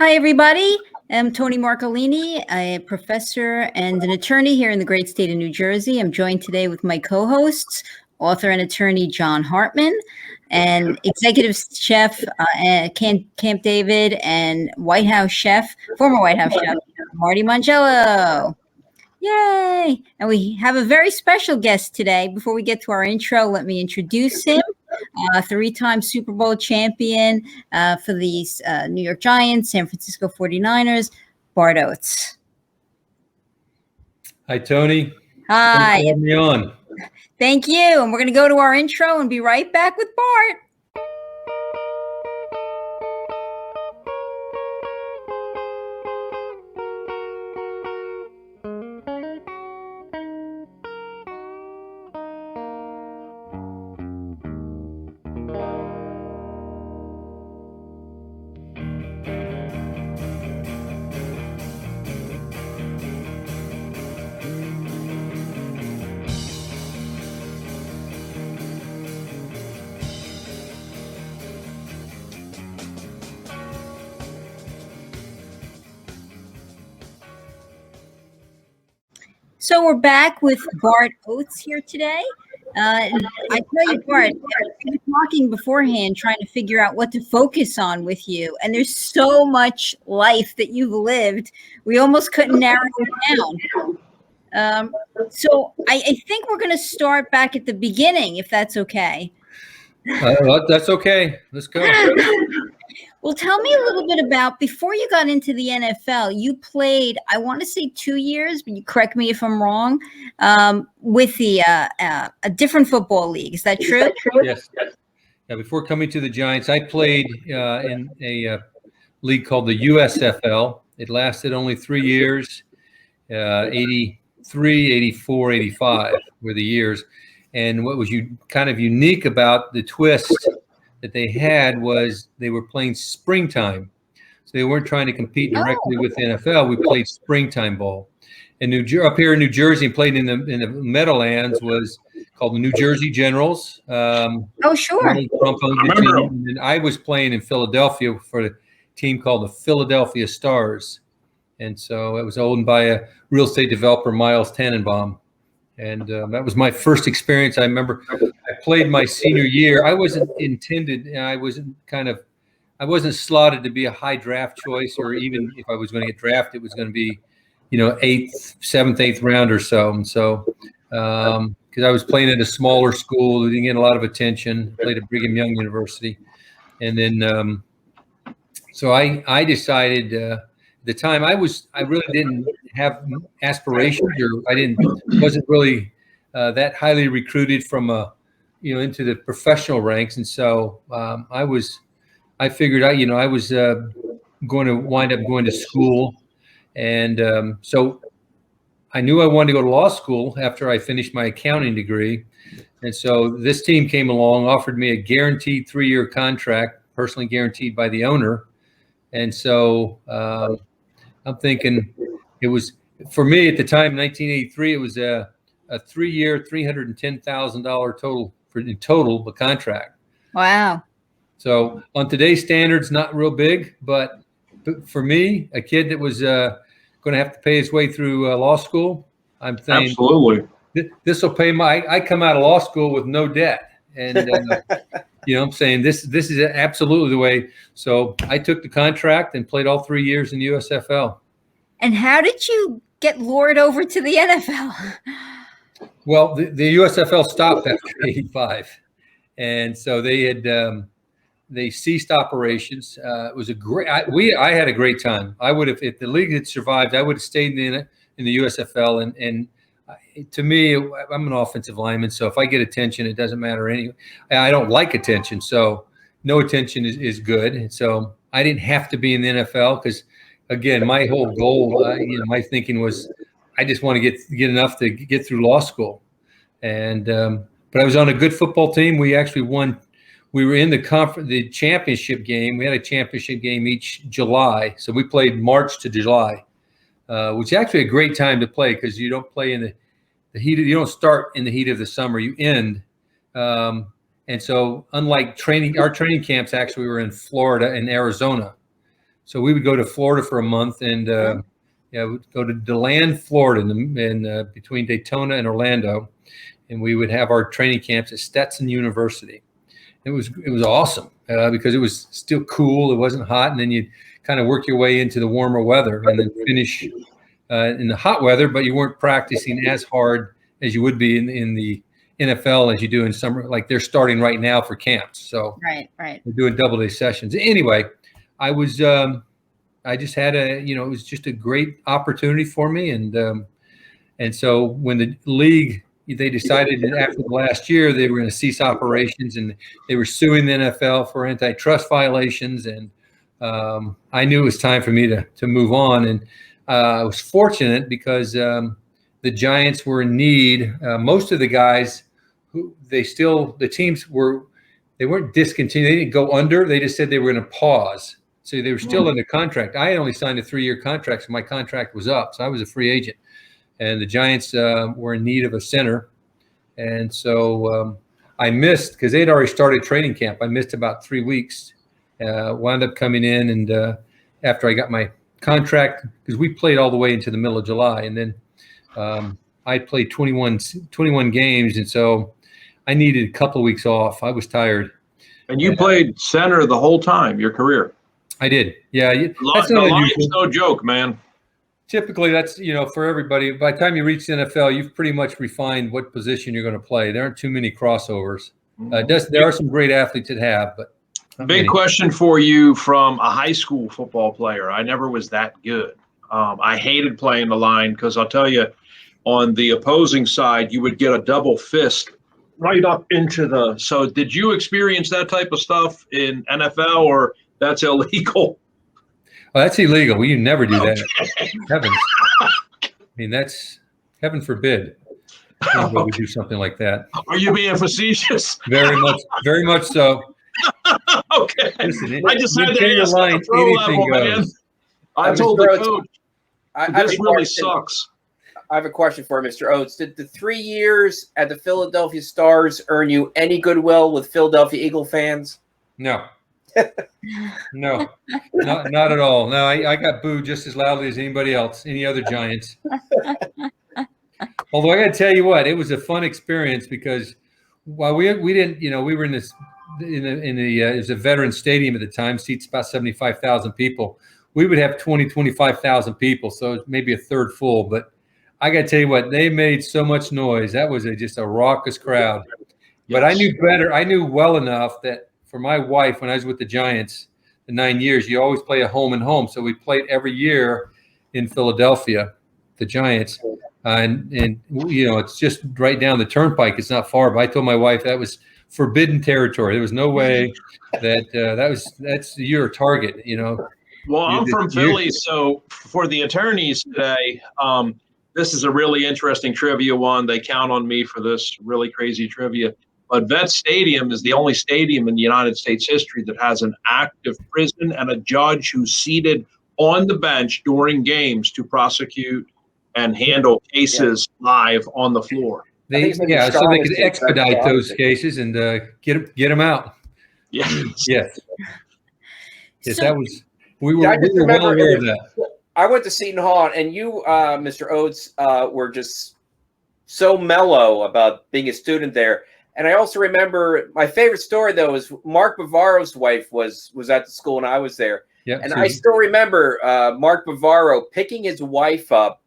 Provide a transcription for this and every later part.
Hi, everybody. I'm Tony Marcolini, a professor and an attorney here in the great state of New Jersey. I'm joined today with my co-hosts, author and attorney John Hartman, and executive chef Camp David, and White House chef, former White House chef, Marty Mangello. Yay! And we have a very special guest today. Before we get to our intro, let me introduce him. Three-time Super Bowl champion for the New York Giants, San Francisco 49ers, Bart Oates. Hi, Tony. Hi. Thanks for having me on. Thank you. And we're going to go to our intro and be right back with Bart. So we're back with Bart Oates here today. I tell you, Bart, we were talking beforehand, trying to figure out what to focus on with you. And there's so much life that you've lived. We almost couldn't narrow it down. So I think we're going to start back at the beginning, if that's okay. That's okay. Let's go. Well, tell me a little bit about, before you got into the NFL, you played, I want to say 2 years, but you correct me if I'm wrong, with a different football league. Is that true? Yes. Yeah, before coming to the Giants, I played in a league called the USFL. It lasted only 3 years, 83, 84, 85 were the years. And what was kind of unique about the twist that they had was they were playing springtime. So they weren't trying to compete directly with the NFL. We played springtime ball. And up here in New Jersey, and played in the Meadowlands, was called the New Jersey Generals. Oh, sure. And I was playing in Philadelphia for a team called the Philadelphia Stars. And so it was owned by a real estate developer, Miles Tannenbaum. And that was my first experience. I remember I played my senior year. I wasn't intended, and I wasn't slotted to be a high draft choice, or even if I was going to get drafted, it was going to be, 7th, 8th round or so. And so, because I was playing at a smaller school, didn't get a lot of attention. Played at Brigham Young University, and then so I decided. The time I really didn't have aspirations, or wasn't really that highly recruited from into the professional ranks, and so I figured I was going to wind up going to school, and so I knew I wanted to go to law school after I finished my accounting degree, and so this team came along, offered me a guaranteed 3-year contract, personally guaranteed by the owner, and so. I'm thinking it was, for me at the time, 1983, it was a 3-year, $310,000 total the contract. Wow. So on today's standards, not real big, but for me, a kid that was going to have to pay his way through law school, I'm thinking, absolutely, this will pay I come out of law school with no debt. And, I'm saying this is absolutely the way. So I took the contract and played all 3 years in the USFL. And how did you get lured over to the NFL? Well, the USFL stopped after 85. And so they ceased operations. It was I had a great time. I would have, if the league had survived, I would have stayed in the USFL. And to me, I'm an offensive lineman, so if I get attention, it doesn't matter anyway. I don't like attention, so no attention is good. And so I didn't have to be in the NFL because, again, my whole goal, my thinking was, I just want to get enough to get through law school. And but I was on a good football team. We actually won. We were in the championship game. We had a championship game each July, so we played March to July. Which is actually a great time to play because you don't play in the heat. You don't start in the heat of the summer. You end. And so unlike our training camps actually were in Florida and Arizona. So we would go to Florida for a month, and we'd go to DeLand, Florida, in between Daytona and Orlando, and we would have our training camps at Stetson University. It was awesome because it was still cool. It wasn't hot, and then you kind of work your way into the warmer weather, and then finish in the hot weather. But you weren't practicing as hard as you would be in the NFL as you do in summer. Like they're starting right now for camps, so right. We're doing double-day sessions. Anyway, I was I just had it was just a great opportunity for me, and so when the league. They decided that after the last year they were going to cease operations, and they were suing the NFL for antitrust violations. And I knew it was time for me to move on. And I was fortunate because the Giants were in need. Most of the guys the teams weren't discontinued. They didn't go under. They just said they were going to pause. So they were still under contract. I had only signed a 3-year contract, so my contract was up. So I was a free agent. And the Giants were in need of a center. And so I missed, because they'd already started training camp. I missed about 3 weeks, wound up coming in. And after I got my contract, because we played all the way into the middle of July. And then I played 21 games. And so I needed a couple of weeks off. I was tired. And you played center the whole time, your career. I did. Yeah. That's the line's no joke, man. Typically, that's, for everybody. By the time you reach the NFL, you've pretty much refined what position you're going to play. There aren't too many crossovers. There are some great athletes that have, but big question for you from a high school football player. I never was that good. I hated playing the line because I'll tell you, on the opposing side, you would get a double fist right up into the. So, did you experience that type of stuff in NFL, or that's illegal? Oh, that's illegal. You never do that. Heavens. I mean, that's heaven forbid. We do something like that. Are you being facetious? Very much so. Okay. Listen, I just had to ask line, at the pro level, man. I told the coach, this really sucks. I have a question for Mr. Oates. Did the 3 years at the Philadelphia Stars earn you any goodwill with Philadelphia Eagle fans? No. No, not at all. No, I got booed just as loudly as anybody else, any other Giants. Although I got to tell you what, it was a fun experience because while we didn't, we were in this it was a veteran stadium at the time, seats about 75,000 people. We would have 25,000 people, so maybe a third full. But I got to tell you what, they made so much noise. That was just a raucous crowd. Yes. But I knew better. I knew well enough that. For my wife, when I was with the Giants, the 9 years, you always play a home and home. So we played every year in Philadelphia, the Giants, and it's just right down the turnpike. It's not far. But I told my wife that was forbidden territory. There was no way that's your target. Well, I'm from Philly, so for the attorneys today, this is a really interesting trivia one. They count on me for this really crazy trivia. But Vet Stadium is the only stadium in the United States history that has an active prison and a judge who's seated on the bench during games to prosecute and handle cases live on the floor. So they could expedite those cases and get them out. Yes. Yes. Yes, that was. We were well aware of that. I went to Seton Hall, and you, Mr. Oates, were just so mellow about being a student there. And I also remember my favorite story, though, is Mark Bavaro's wife was at the school when I was there. Yeah, and I still remember Mark Bavaro picking his wife up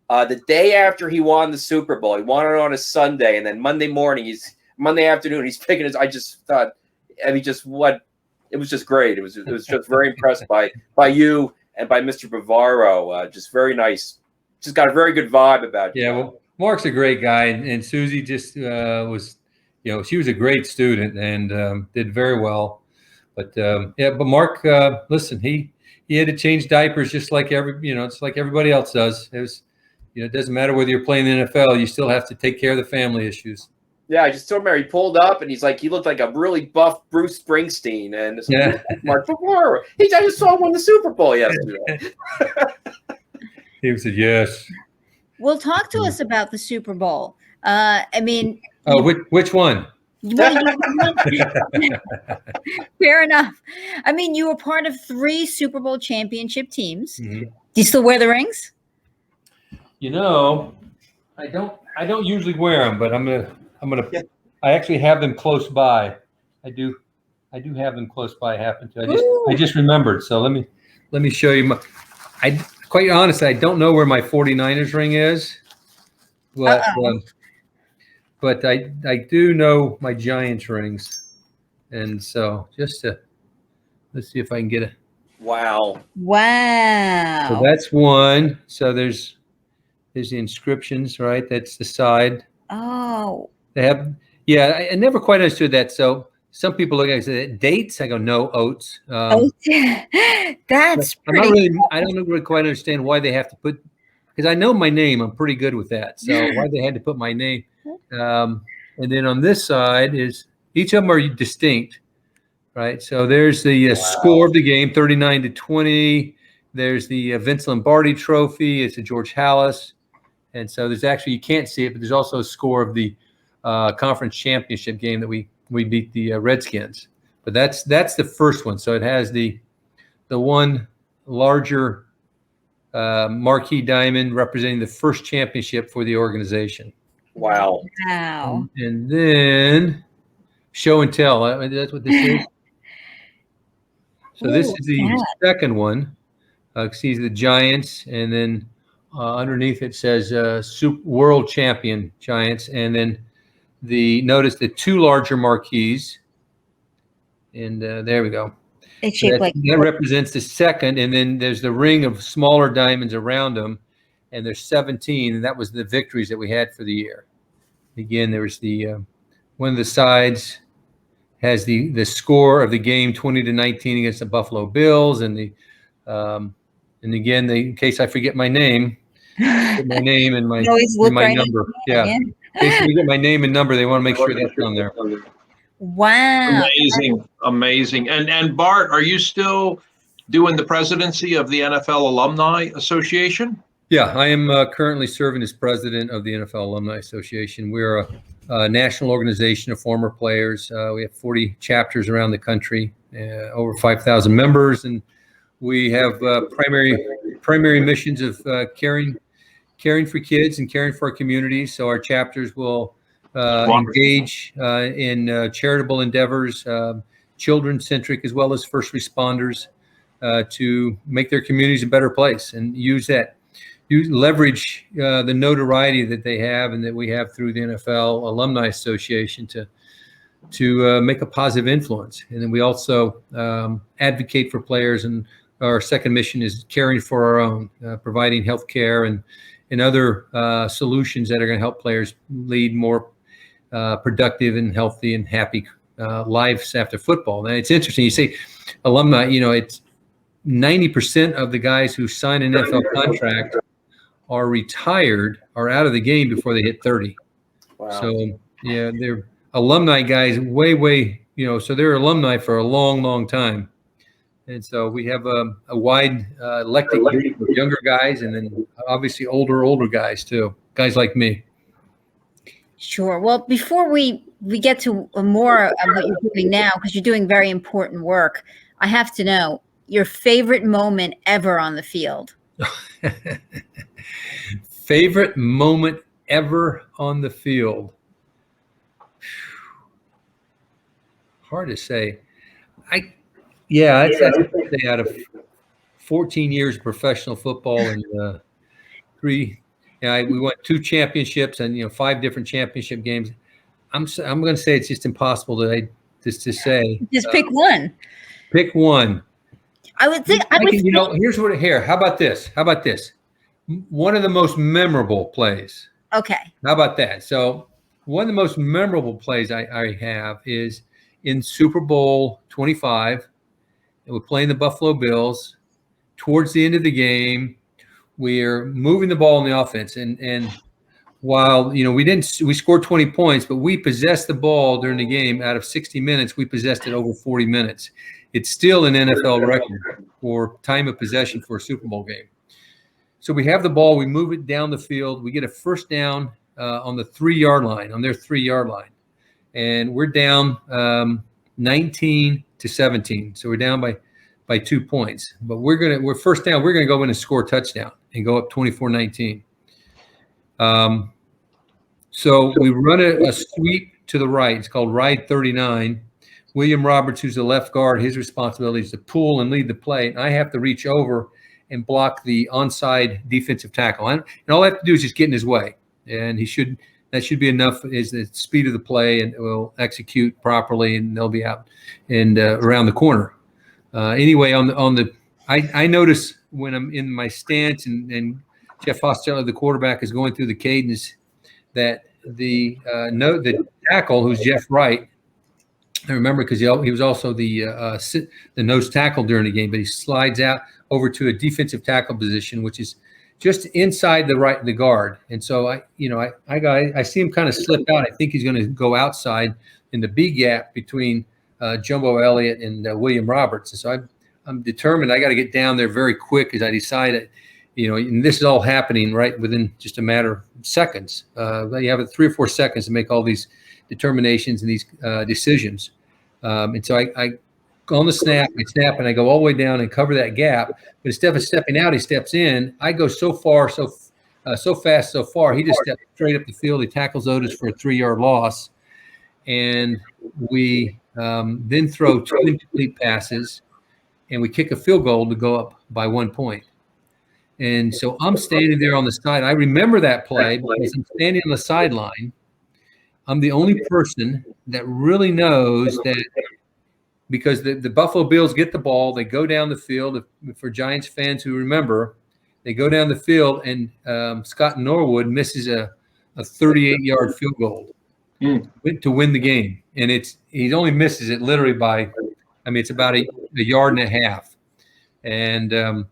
the day after he won the Super Bowl. He won it on a Sunday, and then Monday afternoon, he's picking his. I just thought, it was just great. It was just very impressed by you and by Mr. Bavaro. Just very nice. Just got a very good vibe about you. Yeah, well, Mark's a great guy, and Susie just was. She was a great student and did very well. But but Mark, listen, he had to change diapers just like it's like everybody else does. It was, it doesn't matter whether you're playing the NFL, you still have to take care of the family issues. Yeah, I just told him he pulled up and he looked like a really buff Bruce Springsteen, and Mark Bavaro. I just saw him win the Super Bowl yesterday. He said yes. Well, talk to us about the Super Bowl. Which one? Well, fair enough. I mean, you were part of 3 Super Bowl championship teams. Mhm. Do you still wear the rings? You know, I don't usually wear them, but I'm gonna. I actually have them close by. I do have them close by. I happen to. I just remembered. So let me show you my. Quite honestly, I don't know where my 49ers ring is, but I do know my Giants rings, and so let's see if I can get it. Wow. Wow. So that's one. So there's the inscriptions, right? That's the side. Oh. They have, yeah. I never quite understood that. So some people look at it and say dates. I go, no, Oates. That's I'm pretty not really. cool. I don't really quite understand why they have to put, because I know my name. I'm pretty good with that. So why they had to put my name. And then on this side is each of them are distinct, right? So there's the score of the game, 39-20. There's the Vince Lombardi Trophy. It's a George Halas. And so there's actually, you can't see it, but there's also a score of the conference championship game that we beat the Redskins. But that's the first one. So it has the one larger marquee diamond representing the first championship for the organization. Wow. Wow. And then show and tell. That's what this is. So this is the second one. See the Giants, and then underneath it says World Champion Giants, and then notice the 2 larger marquees, and there we go. It's shaped like that represents the second, and then there's the ring of smaller diamonds around them, and there's 17, and that was the victories that we had for the year. Again, there was the one of the sides has the score of the game 20-19 against the Buffalo Bills, and and again, in case I forget my name, put my name and my number. Yeah. In case we get my name and number, they want to make sure that's on there. Wow. Amazing. And Bart, are you still doing the presidency of the NFL Alumni Association? Yeah, I am currently serving as president of the NFL Alumni Association. We're a national organization of former players. We have 40 chapters around the country, over 5,000 members, and we have primary missions of caring for kids and caring for our communities. So our chapters will engage in charitable endeavors, children-centric as well as first responders, to make their communities a better place, and leverage the notoriety that they have and that we have through the NFL Alumni Association to make a positive influence. And then we also advocate for players, and our second mission is caring for our own, providing health care and other solutions that are going to help players lead more productive and healthy and happy lives after football. And it's interesting, you say alumni, it's 90% of the guys who sign an NFL contract are retired, are out of the game before they hit 30. Wow. So yeah, they're alumni guys way, so they're alumni for a long time. And so we have a wide elected group of younger guys, and then obviously older guys too, guys like me. Sure. Well, before we get to more of what you're doing now, because you're doing very important work, I have to know your favorite moment ever on the field. Favorite moment ever on the field? Hard to say. I'd say out of 14 years of professional football and we won 2 championships and 5 different championship games. I'm going to say it's just impossible to say. Just pick one. Pick one. I would think. How about this? One of the most memorable plays. Okay. How about that? So one of the most memorable plays I have is in Super Bowl 25. And we're playing the Buffalo Bills. Towards the end of the game, we're moving the ball in the offense, and while we scored 20 points, but we possessed the ball during the game. Out of 60 minutes, we possessed it over 40 minutes. It's still an NFL record for time of possession for a Super Bowl game. So we have the ball, we move it down the field, we get a first down on the 3-yard line, on their 3-yard line. and we're down 19-17. So we're down by 2 points. But we're first down. We're gonna go in and score a touchdown and go up 24-19. So we run a sweep to the right. It's called Ride 39. William Roberts, who's the left guard, his responsibility is to pull and lead the play. And I have to reach over and block the onside defensive tackle. And all I have to do is just get in his way. And that should be enough, is the speed of the play, and we'll execute properly, and they'll be out and around the corner. Anyway, I notice when I'm in my stance and Jeff Hosteller, the quarterback, is going through the cadence, that the tackle, who's Jeff Wright, I remember because he was also the nose tackle during the game, but he slides out over to a defensive tackle position, which is just inside the guard. And so I see him kind of slip out. I think he's going to go outside in the B gap between Jumbo Elliott and William Roberts. And so I'm determined I got to get down there very quick, as I decided, and this is all happening right within just a matter of seconds. You have 3 or 4 seconds to make all these determinations and these decisions. And so I on the snap, and I go all the way down and cover that gap. But instead of stepping out, he steps in. I go so fast, so far. He just steps straight up the field. He tackles Otis for a 3-yard loss. And we then throw 2 incomplete passes, and we kick a field goal to go up by 1 point. And so I'm standing there on the side. I remember that play because I'm standing on the sideline. I'm the only person that really knows that, because the Buffalo Bills get the ball, they go down the field. For Giants fans who remember, they go down the field, and Scott Norwood misses a 38-yard field goal to win the game. And he only misses it literally by, it's about a yard and a half. And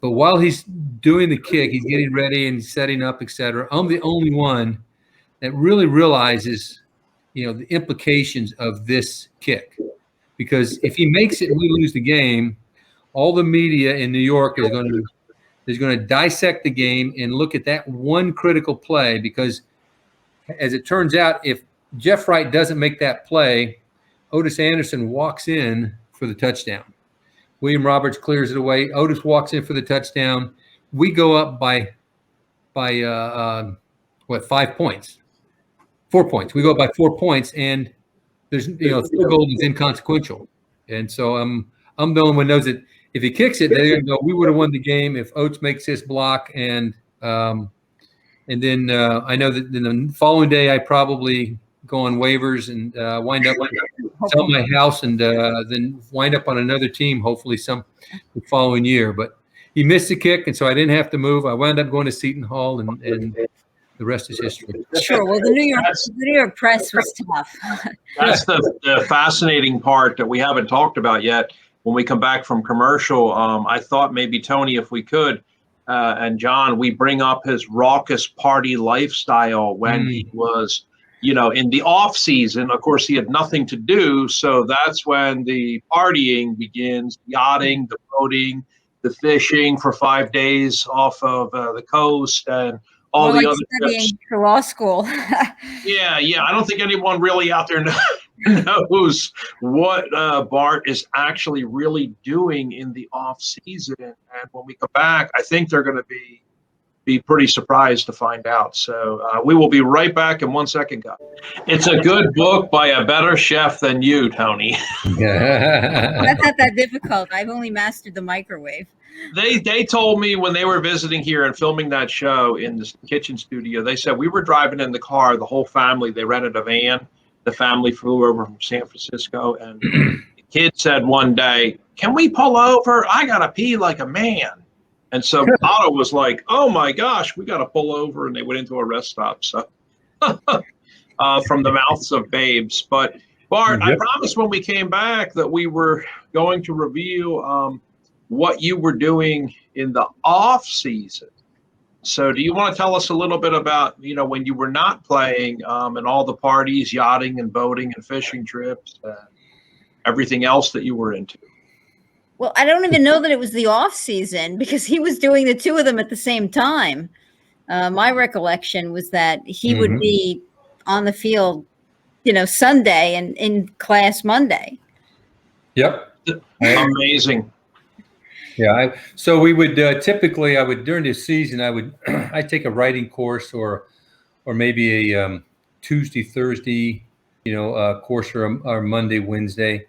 but while he's doing the kick, he's getting ready and setting up, etc. I'm the only one that really realizes, the implications of this kick. Because if he makes it and we lose the game, all the media in New York is going to dissect the game and look at that one critical play. Because as it turns out, if Jeff Wright doesn't make that play, Otis Anderson walks in for the touchdown. William Roberts clears it away. Otis walks in for the touchdown. We go up by 5 points? 4 points. We go up by 4 points, and there's field goal is inconsequential. And so I'm the only one knows that if he kicks it, they're going to go, we would have won the game if Oates makes his block. And then I know that the following day I probably go on waivers and wind up sell my house and then wind up on another team, hopefully the following year. But he missed the kick, and so I didn't have to move. I wound up going to Seton Hall, and the rest is history. Sure. Well, the New York press was tough. That's the fascinating part that we haven't talked about yet. When we come back from commercial, I thought maybe, Tony, if we could, and John, we bring up his raucous party lifestyle when he was, in the off season. Of course, he had nothing to do, so that's when the partying begins: yachting, the boating, the fishing for 5 days off of the coast, and all the other trips for law school. Yeah. I don't think anyone really out there knows what Bart is actually really doing in the off season. And when we come back, I think they're going to be pretty surprised to find out. So we will be right back in 1 second, guys. It's a good book by a better chef than you, Tony. That's not that difficult. I've only mastered the microwave. They told me when they were visiting here and filming that show in the kitchen studio, they said we were driving in the car, the whole family, they rented a van. The family flew over from San Francisco, and the kid said one day, "Can we pull over? I got to pee like a man." And so Otto was like, "Oh my gosh, we got to pull over." And they went into a rest stop. So from the mouths of babes. But Bart, I promised when we came back that we were going to review what you were doing in the off season. So do you want to tell us a little bit about, when you were not playing and all the parties, yachting and boating and fishing trips, everything else that you were into? Well, I don't even know that it was the off season because he was doing the two of them at the same time. My recollection was that he would be on the field, Sunday and in class Monday. Yep. Amazing. Yeah. So we would typically, during the season, I'd take a writing course or maybe a Tuesday, Thursday, course or Monday, Wednesday.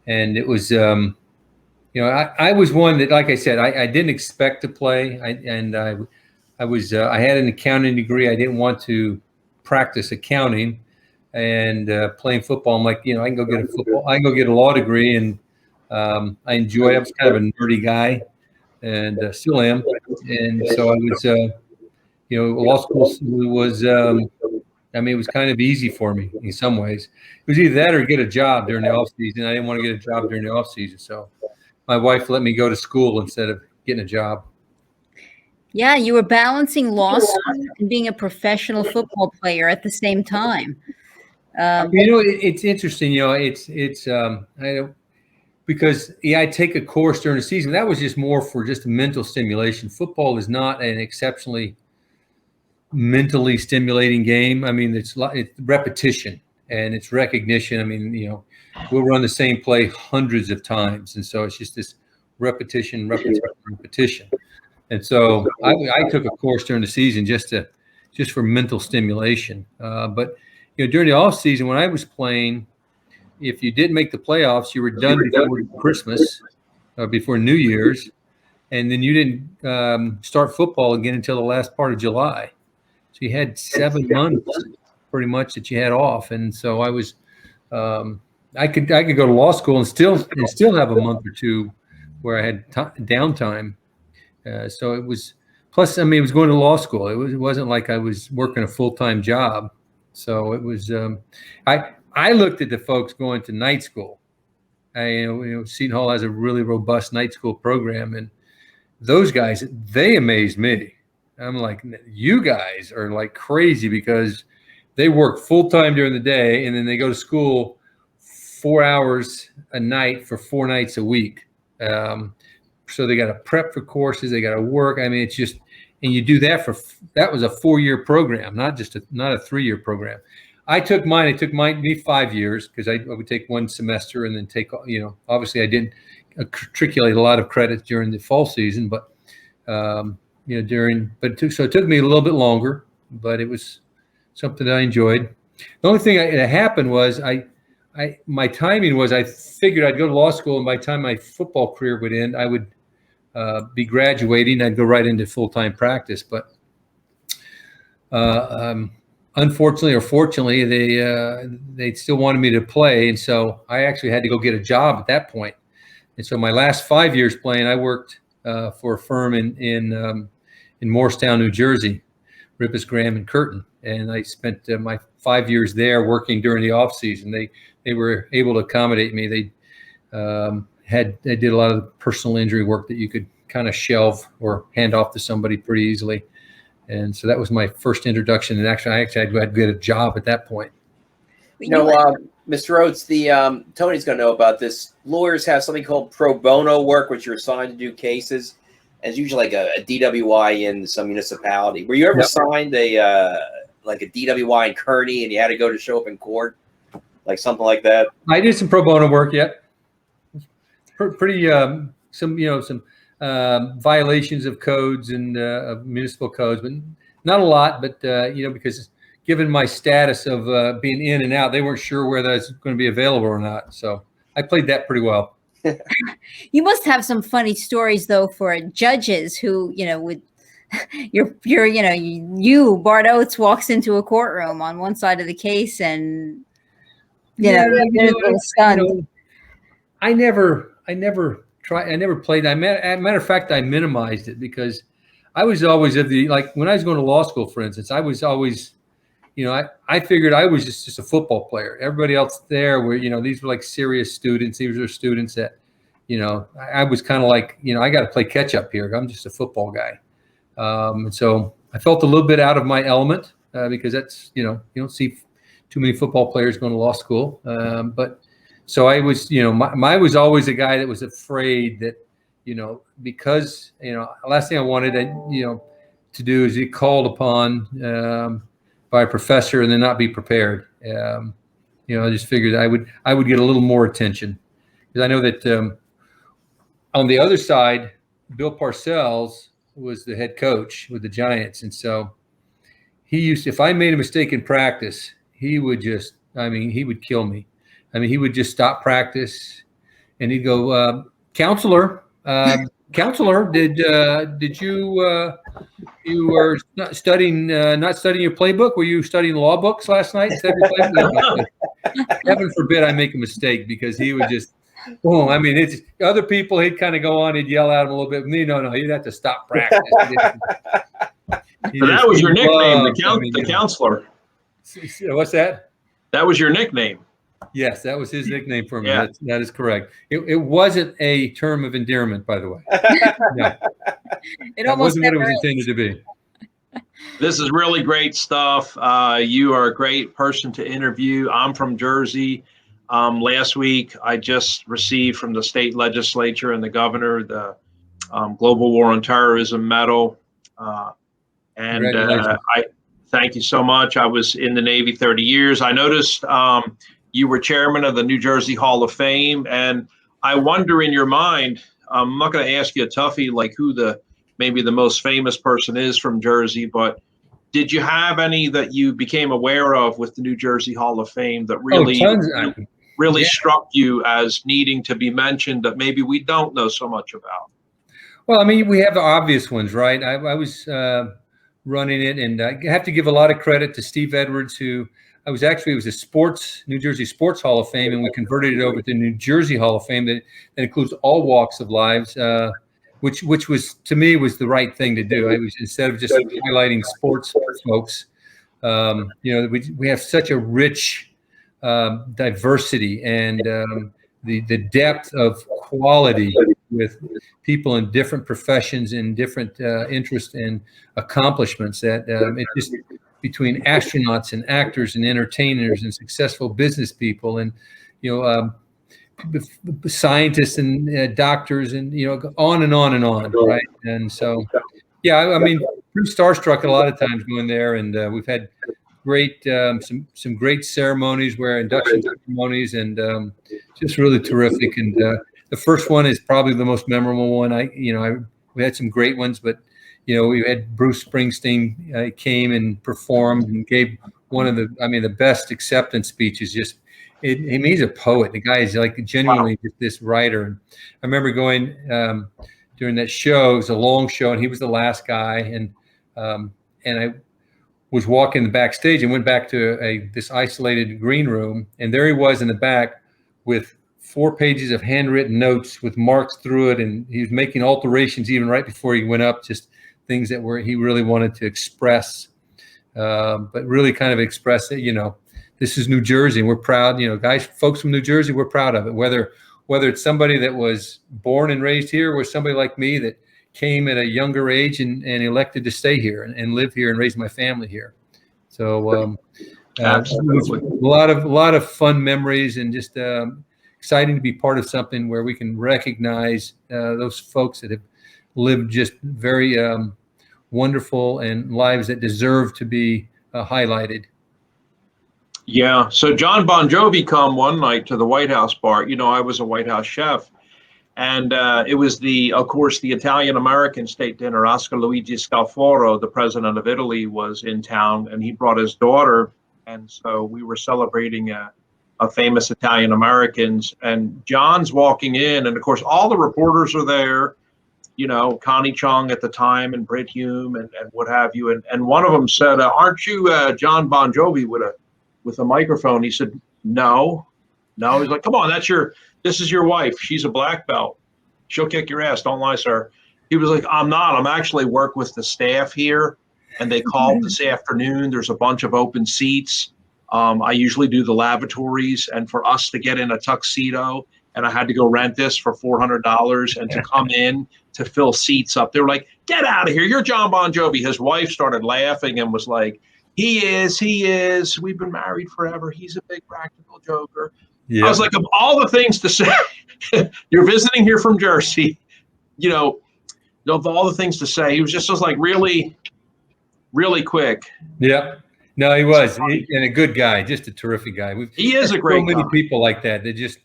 And it was, I was one that, like I said, I didn't expect to play. I had an accounting degree. I didn't want to practice accounting, and playing football. I'm like, I can go get a law degree, and I enjoy it. I was kind of a nerdy guy, and still am. And so I was, law school was, it was kind of easy for me in some ways. It was either that or get a job during the off season. I didn't want to get a job during the off season, so my wife let me go to school instead of getting a job. Yeah, you were balancing law school and being a professional football player at the same time. It's interesting. Because I take a course during the season. That was just more for just mental stimulation. Football is not an exceptionally mentally stimulating game. It's repetition and it's recognition. We'll run the same play hundreds of times, and so it's just this repetition. And so I took a course during the season just for mental stimulation. But during the off season when I was playing, if you didn't make the playoffs, you were done before Christmas, before New Year's, and then you didn't start football again until the last part of July. So you had 7 months pretty much that you had off, and so I was. I could go to law school and still have a month or two where I had downtime. So it was. Plus, it was going to law school. It wasn't like I was working a full-time job. So it was. I looked at the folks going to night school. Seton Hall has a really robust night school program, and those guys, they amazed me. I'm like, you guys are like crazy because they work full-time during the day and then they go to school 4 hours a night for 4 nights a week. So they got to prep for courses. They got to work. It's just, and you do that that was a 4-year program, not a 3-year program. I took mine. It took me 5 years because I would take one semester and then take, obviously I didn't matriculate a lot of credits during the fall season, but, so it took me a little bit longer, but it was something that I enjoyed. The only thing that happened was my timing was I figured I'd go to law school, and by the time my football career would end, I would be graduating. I'd go right into full-time practice, but unfortunately or fortunately, they still wanted me to play, and so I actually had to go get a job at that point. And so my last 5 years playing, I worked for a firm in Morristown, New Jersey, Rippus, Graham, and Curtin, and I spent my 5 years there working during the off season. They were able to accommodate me. They did a lot of personal injury work that you could kind of shelve or hand off to somebody pretty easily. And so that was my first introduction. And actually, I had to get a job at that point. Mr. Oates, Tony's going to know about this. Lawyers have something called pro bono work, which you're assigned to do cases. And it's usually like a DWI in some municipality. Were you ever assigned a DWI in Kearney and you had to go to show up in court, like something like that? I did some pro bono work. Pretty some violations of codes and of municipal codes, but not a lot. But because given my status of being in and out, they weren't sure whether that's going to be available or not. So I played that pretty well. You must have some funny stories though for judges who would. Bart Oates walks into a courtroom on one side of the case, and I never played. Matter of fact, I minimized it because I was always when I was going to law school, for instance, I was always, I figured I was just a football player. Everybody else there were, these were like serious students. These were students that, I was kind of like, I got to play catch up here. I'm just a football guy. And so I felt a little bit out of my element because that's, you don't see too many football players going to law school. But so I was, I was always a guy that was afraid that, because, last thing I wanted, to do is get called upon by a professor and then not be prepared. I just figured I would get a little more attention, because I know that on the other side, Bill Parcells was the head coach with the Giants, and so he used to, if I made a mistake in practice, he would just, he would kill me. He would just stop practice, and he'd go, "Counselor, did you were not studying your playbook? Were you studying law books last night instead of your playbook?" Heaven forbid I make a mistake, because he would just, boom. It's other people. He'd kind of go on. He'd yell at him a little bit. Me, no. He'd have to stop practice. So that was your nickname, the counselor. What's that? That was your nickname. Yes, that was his nickname for me. Yeah. That is correct. It wasn't a term of endearment, by the way. No. It That almost wasn't what it was never is. intended to be. This is really great stuff. You are a great person to interview. I'm from Jersey. Last week, I just received from the state legislature and the governor the Global War on Terrorism Medal. And I thank you so much. I was in the Navy 30 years. I noticed you were chairman of the New Jersey Hall of Fame. And I wonder, in your mind, I'm not going to ask you a toughie like who maybe the most famous person is from Jersey, but did you have any that you became aware of with the New Jersey Hall of Fame that really struck you as needing to be mentioned that maybe we don't know so much about? Well, we have the obvious ones, right? I was running it, and I have to give a lot of credit to Steve Edwards, who it was a New Jersey Sports Hall of Fame, and we converted it over to New Jersey Hall of Fame that includes all walks of lives, which was, to me, was the right thing to do. It was, instead of just highlighting sports folks, we have such a rich diversity and the depth of quality with people in different professions and different interests and accomplishments that it just, between astronauts and actors and entertainers and successful business people and scientists and doctors and on and on and on, right? And so pretty starstruck a lot of times going there, and we've had great some great ceremonies, where induction ceremonies, and just really terrific. And the first one is probably the most memorable one. We had some great ones, but we had Bruce Springsteen came and performed and gave one of the best acceptance speeches. Just he's a poet. The guy is like genuinely just this writer. And I remember going during that show. It was a long show, and he was the last guy. And I was walking the backstage and went back to this isolated green room, and there he was in the back with 4 pages of handwritten notes with marks through it, and he was making alterations even right before he went up, just things that he really wanted to express, but really kind of express it. This is New Jersey, and we're proud. Folks from New Jersey, we're proud of it. Whether it's somebody that was born and raised here, or somebody like me that came at a younger age and elected to stay here and live here and raise my family here. So Absolutely. a lot of fun memories, and just exciting to be part of something where we can recognize those folks that have lived just very wonderful and lives that deserve to be highlighted. Yeah. So John Bon Jovi come one night to the White House, Bart. I was a White House chef. And it was of course, the Italian-American state dinner. Oscar Luigi Scalfaro, the president of Italy, was in town, and he brought his daughter. And so we were celebrating a famous Italian-Americans. And John's walking in, and of course, all the reporters are there, Connie Chung at the time, and Britt Hume, and what have you. And one of them said, "Aren't you John Bon Jovi with a microphone?" He said, No. He's like, "Come on, this is your wife. She's a black belt. She'll kick your ass. Don't lie, sir." He was like, "I'm not. I'm actually work with the staff here, and they called this afternoon. There's a bunch of open seats. I usually do the lavatories, and for us to get in a tuxedo, and I had to go rent this for $400 and to come in to fill seats up." They were like, "Get out of here. You're John Bon Jovi." His wife started laughing and was like, He is. We've been married forever. He's a big practical joker." Yeah. I was like, of all the things to say, you're visiting here from Jersey, of all the things to say, he was just like really, really quick. Yeah. No, he was, and a good guy, just a terrific guy. He is a great so many guy. people like that. They're just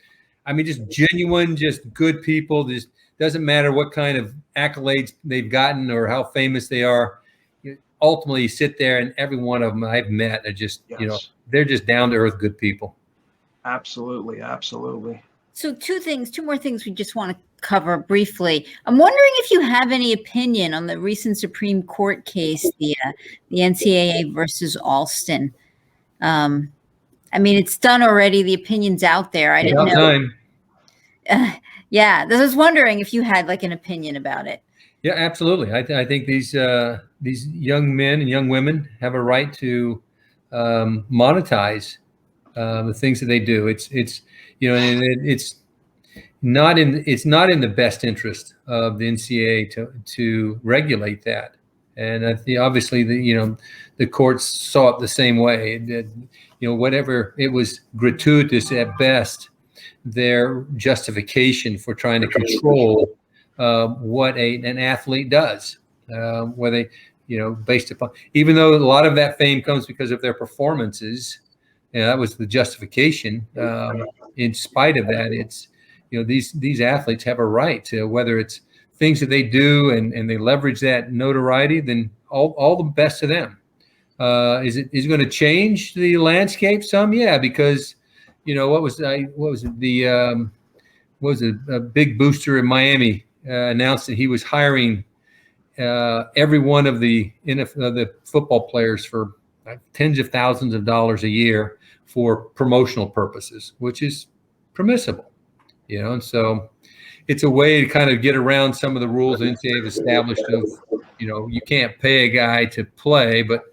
genuine, just good people. Just doesn't matter what kind of accolades they've gotten or how famous they are. Ultimately, you sit there, and every one of them I've met are just, Yes. they're just down to earth, good people. Absolutely, absolutely. So two more things we just want to cover briefly. I'm wondering if you have any opinion on the recent Supreme Court case, the NCAA versus Alston. I mean, it's done already. The opinion's out there. I didn't know. Time. Yeah, I was wondering if you had like an opinion about it. Yeah, absolutely. I think these young men and young women have a right to monetize the things that they do. It's not in the best interest of the NCAA to regulate that. And obviously the courts saw it the same way. That, whatever, it was gratuitous at best, their justification for trying to control what an athlete does, where they, based upon, even though a lot of that fame comes because of their performances, that was the justification. In spite of that, it's, these athletes have a right to, whether it's things that they do and they leverage that notoriety, then all the best to them. Is it going to change the landscape some? Yeah, because what was it? A big booster in Miami announced that he was hiring every one of the football players for tens of thousands of dollars a year for promotional purposes, which is permissible, and so it's a way to kind of get around some of the rules the NCAA have established of, you can't pay a guy to play, but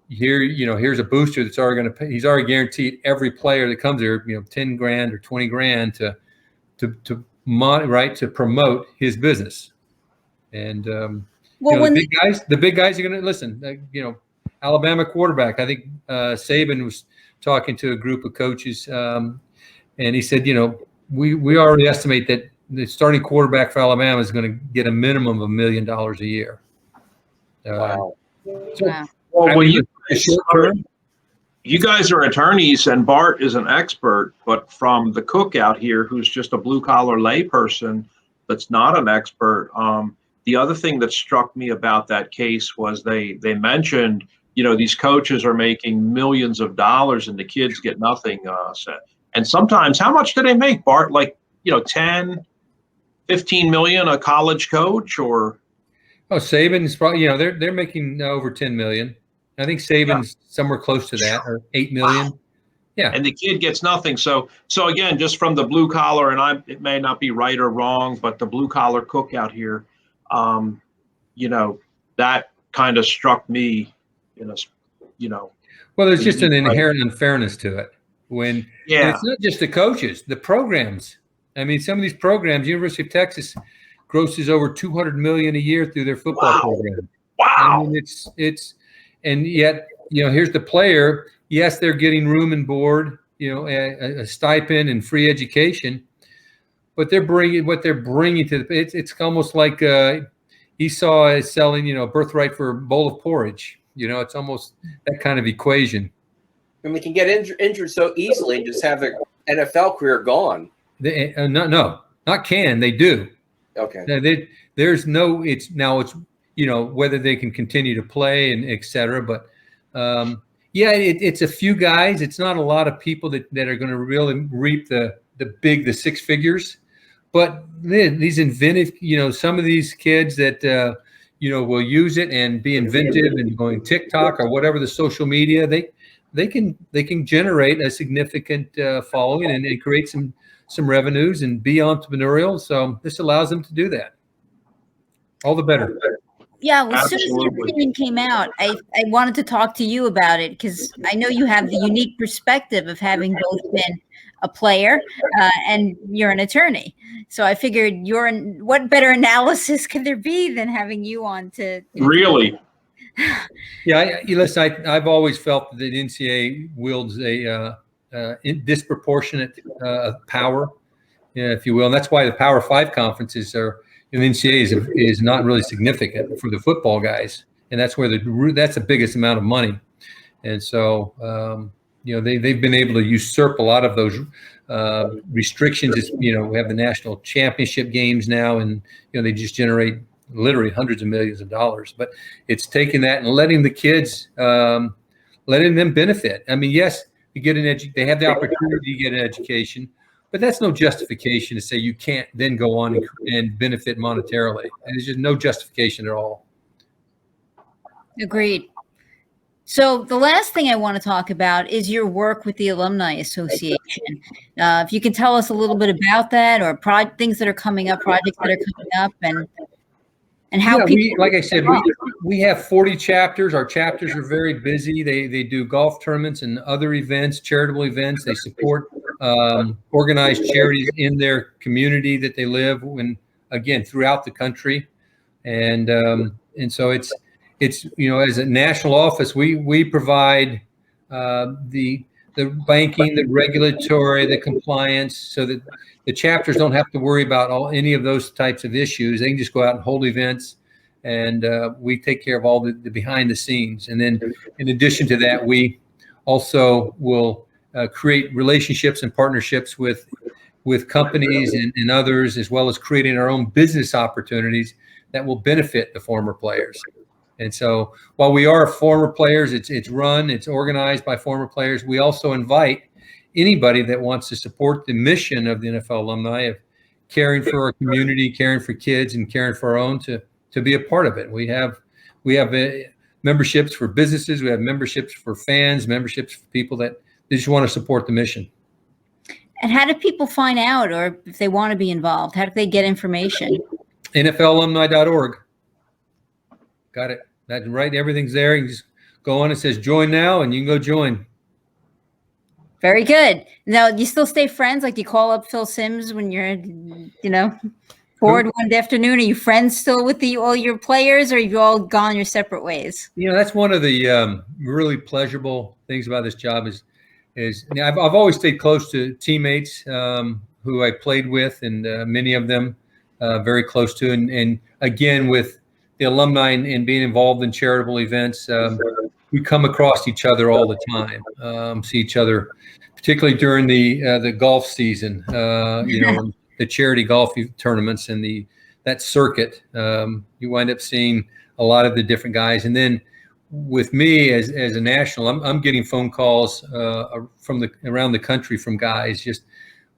here's a booster that's already going to pay. He's already guaranteed every player that comes there, $10,000 or $20,000 to promote his business. And the big guys are going to listen. Alabama quarterback. I think Saban was talking to a group of coaches, and he said, we already estimate that the starting quarterback for Alabama is going to get a minimum of $1 million a year. Wow. Well, you guys are attorneys, and Bart is an expert, but from the cook out here, who's just a blue-collar layperson that's not an expert, the other thing that struck me about that case was they mentioned, these coaches are making millions of dollars and the kids get nothing. And sometimes, how much do they make, Bart? Like, 10, 15 million a college coach, or? Oh, Saban's probably, they're making over 10 million. I think Saban's somewhere close to that, or 8 million. Wow. Yeah. And the kid gets nothing. So again, just from the blue collar, and it may not be right or wrong, but the blue collar cook out here, that kind of struck me, Well, there's just an inherent unfairness to it. And it's not just the coaches, the programs. I mean, some of these programs, University of Texas grosses over $200 million a year through their football program. Wow. I mean, and yet, here's the player. Yes, they're getting room and board, a stipend and free education, but they're bringing to it's almost like Esau is selling, a birthright for a bowl of porridge. It's almost that kind of equation. And we can get injured so easily and just have their NFL career gone. Not can, they do. Okay. It's whether they can continue to play and et cetera. But it's a few guys. It's not a lot of people that are going to really reap the six figures. But these inventive, some of these kids that, will use it and be inventive and going TikTok or whatever the social media, they can generate a significant following and create some revenues and be entrepreneurial. So this allows them to do that. All the better. Yeah, well, as soon as the opinion came out, I wanted to talk to you about it because I know you have the unique perspective of having both been a player and you're an attorney. So I figured what better analysis could there be than having you on to really? Yeah, listen, I've always felt that the NCAA wields a disproportionate power, if you will, and that's why the Power 5 conferences are. And the NCAA is not really significant for the football guys, and that's where that's the biggest amount of money. And so, they've been able to usurp a lot of those restrictions. It's, we have the national championship games now, and they just generate literally hundreds of millions of dollars. But it's taking that and letting the kids, letting them benefit. I mean, yes, you get they have the opportunity to get an education, but that's no justification to say you can't then go on and benefit monetarily. And there's just no justification at all. Agreed. So the last thing I want to talk about is your work with the Alumni Association. If you can tell us a little bit about that, or things that are coming up, projects that are coming up, and how people. Like I said, we have 40 chapters. Our chapters are very busy. They do golf tournaments and other events, charitable events. They support organized charities in their community that they live in, again, throughout the country, and so it's as a national office, we provide the banking, the regulatory, the compliance, so that the chapters don't have to worry about any of those types of issues. They can just go out and hold events, and we take care of all the behind the scenes. And then, in addition to that, we also will create relationships and partnerships with companies and others, as well as creating our own business opportunities that will benefit the former players. And so while we are former players, it's organized by former players. We also invite anybody that wants to support the mission of the NFL alumni of caring for our community, caring for kids, and caring for our own to be a part of it. We have memberships for businesses. We have memberships for fans, memberships for people that just want to support the mission. And how do people find out, or if they want to be involved, how do they get information? NFLalumni.org. Got it. That's right. Everything's there. You just go on. It says join now, and you can go join. Very good. Now, do you still stay friends? Like, do you call up Phil Simms when you're, bored one afternoon? Are you friends still with all your players, or have you all gone your separate ways? That's one of the really pleasurable things about this job is I've always stayed close to teammates who I played with, and many of them very close to, and again with the alumni and being involved in charitable events, we come across each other all the time, see each other, particularly during the golf season, the charity golf tournaments and that circuit. You wind up seeing a lot of the different guys. And then with me as a national, I'm getting phone calls from around the country from guys just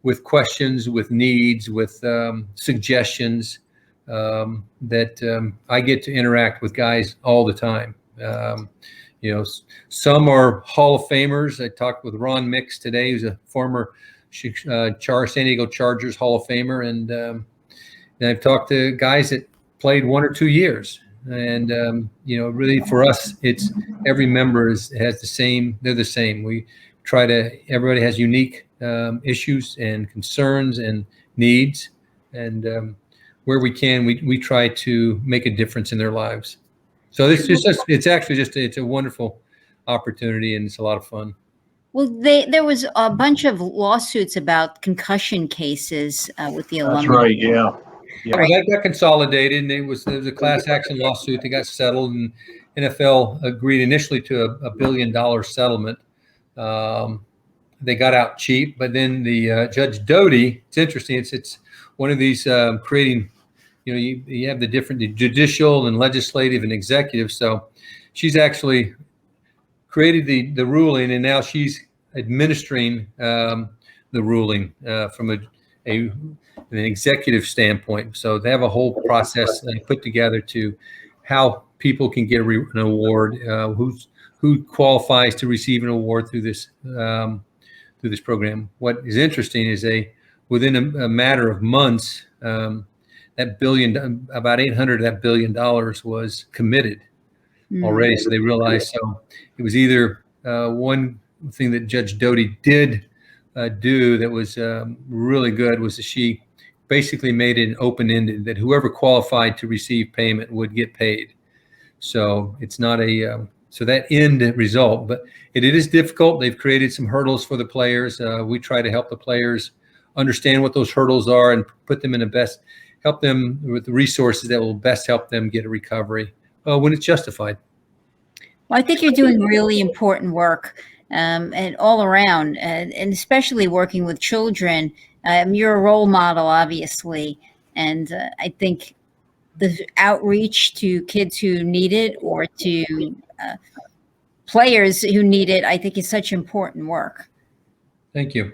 with questions, with needs, with suggestions. That I get to interact with guys all the time. Some are Hall of Famers. I talked with Ron Mix today, who's a former San Diego Chargers Hall of Famer, and I've talked to guys that played 1 or 2 years. And really for us, it's every member has the same. They're the same. We try to. Everybody has unique issues and concerns and needs, and where we can, we try to make a difference in their lives. So it's a wonderful opportunity, and it's a lot of fun. Well, there was a bunch of lawsuits about concussion cases with the alumni. That's right. Yeah. Right. That got consolidated, and there was a class action lawsuit that got settled, and NFL agreed initially to a $1 billion settlement. They got out cheap, but then the Judge Doty. It's interesting. It's one of these creating. You have the judicial and legislative and executive. So she's actually created the ruling, and now she's administering the ruling from an executive standpoint. So they have a whole process put together to how people can get an award, who qualifies to receive an award through this program. What is interesting is within a matter of months. That about 800 of that $1 billion was committed already. So they realized, so it was either one thing that Judge Doty did do that was really good was that she basically made it open-ended, that whoever qualified to receive payment would get paid. So it's not so that end result, but it is difficult. They've created some hurdles for the players. We try to help the players understand what those hurdles are and put them in help them with the resources that will best help them get a recovery when it's justified. Well, I think you're doing really important work, and all around, and especially working with children. You're a role model, obviously, and I think the outreach to kids who need it, or to players who need it, I think is such important work. Thank you.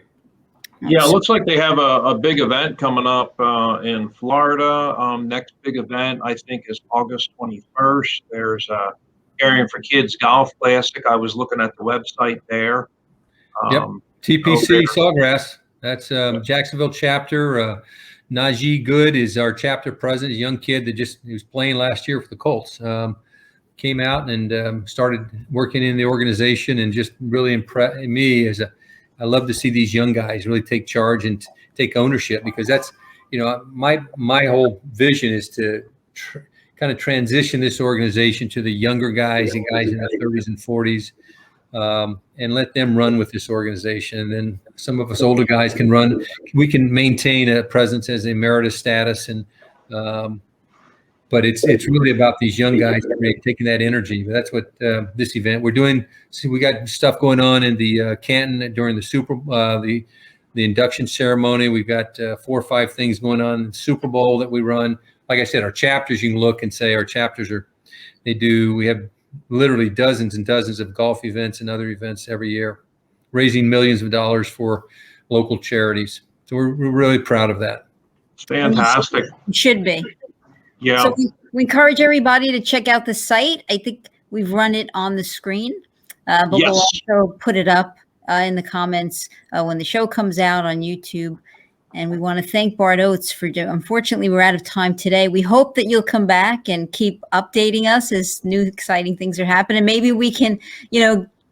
Yeah, it looks like they have a big event coming up in Florida. Next big event, I think, is August 21st. There's a Caring for Kids Golf Classic. I was looking at the website there. Yep. TPC Sawgrass. That's Jacksonville chapter. Najee Good is our chapter president, a young kid that he was playing last year for the Colts. Came out and started working in the organization, and just really impressed me I love to see these young guys really take charge and take ownership, because that's, my whole vision is to kind of transition this organization to the younger guys, the guys in their 30s and 40s, and let them run with this organization. And then some of us older guys can run. We can maintain a presence as emeritus status, and but it's really about these young guys taking that energy. But that's what this event we're doing. See, we got stuff going on in the Canton during the the induction ceremony. We've got 4 or 5 things going on in the Super Bowl that we run. Like I said, our chapters, you can look and say our chapters we have literally dozens and dozens of golf events and other events every year, raising millions of dollars for local charities. So we're really proud of that. It's fantastic. It should be. Yeah. So we encourage everybody to check out the site. I think we've run it on the screen, but Yes. we'll also put it up in the comments when the show comes out on YouTube. And we want to thank Bart Oates for unfortunately, we're out of time today. We hope that you'll come back and keep updating us as new exciting things are happening. Maybe we can,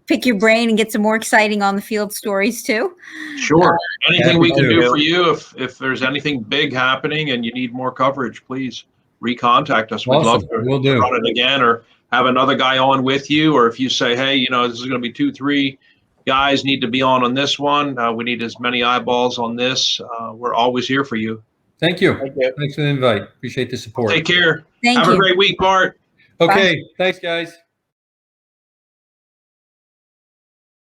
pick your brain and get some more exciting on the field stories too. Sure. Anything we can do for you, if there's anything big happening and you need more coverage, please recontact us. We'd love to run it again, or have another guy on with you. Or if you say, hey, this is going to be 2, 3 guys need to be on this one. We need as many eyeballs on this. We're always here for you. Thank you. Thanks for the invite. Appreciate the support. Take care. Thank you. Have a great week, Bart. Okay. Bye. Thanks, guys.